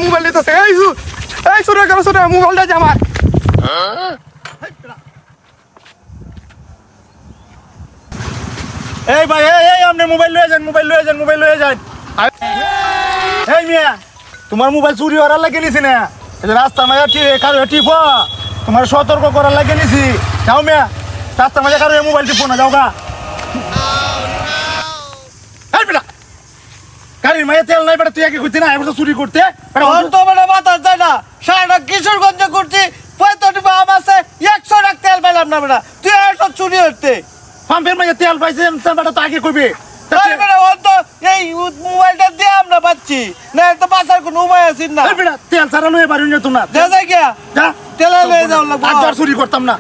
Mobile নিতেছে। এই চুরি করে চুরি মোবাইলটা যে আমার। এই ভাই এই আপনি মোবাইল লয়ে যান। এই মিয়া তোমার মোবাইল চুরি হওয়ার লাগে নিছি না, এই যে রাস্তা মাঝে টিপ তোমার সতর্ক করার লাগে নিছি। যাও মিয়া, রাস্তা মাঝে কারো মোবাইল টিপো না, যাও গা। এই বেটা গাড়ির মাঝে তেল নাই বেটা, তুই একে করছি না এবার চুরি করতে তো বেটা বাতাস যায় না। সারাটা কিশোরগঞ্জে করছি, 65 বাম আছে, 100 টাকা তেল পেলাম না বেটা। তুই একটা চুরি হচ্ছে পাম্পের মাঝে তেল পাইছে বেটা, তো আগে কইবে। এই মোবাইলটা দিয়ে আমরা পাচ্ছি না, তো বাঁচার কোনো উপায় আছে না। এই বেটা তেল ছাড়া লয়ে পারি না তোমরা, যা যাই গিয়া যা তেলে লয়ে যাও লাগবে। আর চুরি করতাম না।